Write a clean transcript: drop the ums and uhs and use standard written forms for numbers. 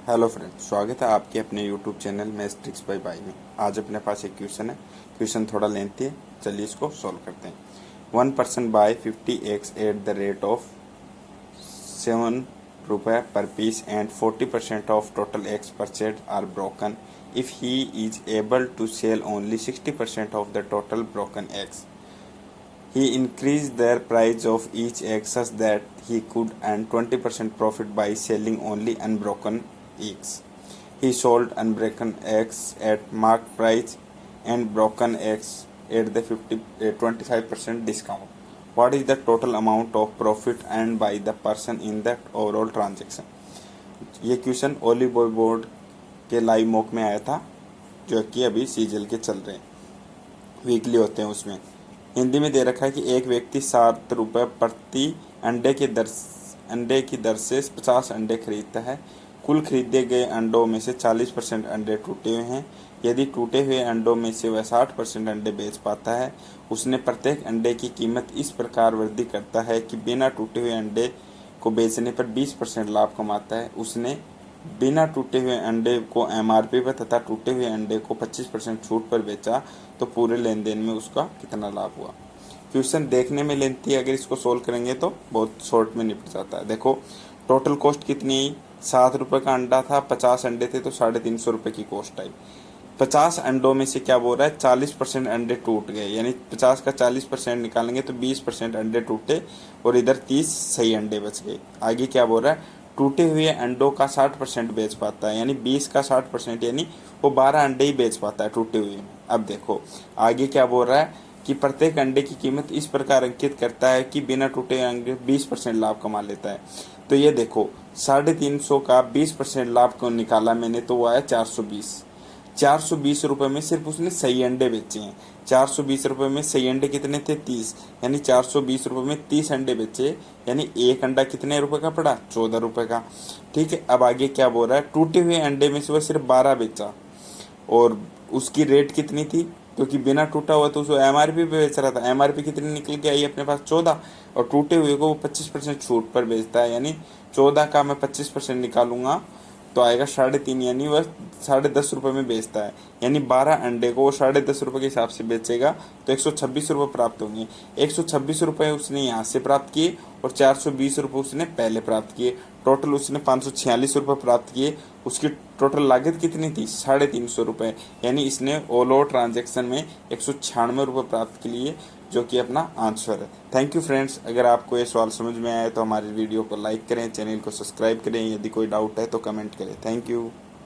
Hello friends, स्वागत है आपके अपने यूट्यूब चैनल में ट्रिक्स बाय भाई में। आज अपने पास एक क्वेश्चन है। क्वेश्चन थोड़ा लेंथी है, चलिए इसको सॉल्व करते हैं। 1 person buy 50 eggs at the rate of 7 रुपये per piece and 40% of total eggs purchase are broken if he is able to sell only 60% of the total broken eggs. He increased their price of each egg such that he could earn 20% profit by selling only unbroken eggs. He sold unbroken eggs at marked price and broken eggs at the 25% discount. What is the total amount of profit earned by the person in that overall transaction? ये question olive board के live mock में आया था, जो कि अभी सीजल के चल रहे हैं, वीकली होते हैं। उसमें हिंदी में दे रखा है कि एक व्यक्ति 7 रुपये प्रति अंडे की दर से 50 अंडे खरीदता है। कुल खरीदे गए अंडों में से 40% अंडे टूटे हुए हैं। यदि टूटे हुए अंडों में से वह 60% अंडे बेच पाता है, उसने प्रत्येक अंडे की कीमत इस प्रकार वृद्धि करता है कि बिना टूटे हुए अंडे को बेचने पर 20% लाभ कमाता है। उसने बिना टूटे हुए अंडे को MRP पर तथा टूटे हुए अंडे को 25% छूट पर बेचा तो पूरे लेन देन में उसका कितना लाभ हुआ। क्वेश्चन देखने में लेंथी है, अगर इसको सोल्व करेंगे तो बहुत शॉर्ट में निपट जाता है। देखो, टोटल कॉस्ट कितनी आई? 7 रुपये का अंडा था, 50 अंडे थे तो 350 रुपये की कॉस्ट आई। 50 अंडों में से क्या बोल रहा है? 40% अंडे टूट गए, यानी 50 का 40% निकालेंगे तो 20% अंडे टूटे और इधर 30 सही अंडे बच गए। आगे क्या बोल रहा है? टूटे हुए अंडों का 60% बेच पाता है, यानी 20 का 60%, यानी वो 12 अंडे ही बेच पाता है टूटे हुए। अब देखो आगे क्या बोल रहा है कि प्रत्येक अंडे की कीमत इस प्रकार अंकित करता है कि बिना टूटे अंडे 20% लाभ कमा लेता है। तो ये देखो 350 का 20% लाभ को निकाला मैंने, तो वो आया 420 रुपये में सिर्फ उसने सही अंडे बेचे हैं। 420 रुपये में सही अंडे कितने थे? 30, यानी 420 रुपये में 30 अंडे बेचे, यानी एक अंडा कितने रुपए का पड़ा? 14 रुपये का। ठीक है, अब आगे क्या बोल रहा है? टूटे हुए अंडे में से वह सिर्फ 12 बेचा और उसकी रेट कितनी थी? क्योंकि बिना टूटा हुआ तो उसको MRP पे बेच रहा था। MRP कितनी निकल के आई अपने पास? 14, और टूटे हुए को वो 25% छूट पर बेचता है, यानी 14 का मैं 25% निकालूंगा तो आएगा 3.5, यानी वह 10.5 रुपये में बेचता है, यानी 12 अंडे को वो 10.5 रुपये के हिसाब से बेचेगा तो 126 रुपये प्राप्त होंगे। 126 रुपये उसने यहाँ से प्राप्त किए और 420 रुपये उसने पहले प्राप्त किए। टोटल उसने 546 रुपये प्राप्त किए। उसकी टोटल लागत कितनी थी? 350 रुपये, यानी इसने ऑल ओवर ट्रांजेक्शन में 196 रुपये प्राप्त के लिए, जो कि अपना आंसर है। Thank you friends. अगर आपको ये सवाल समझ में आया तो हमारी वीडियो को लाइक करें, चैनल को सब्सक्राइब करें। यदि कोई डाउट है तो कमेंट करें। Thank you.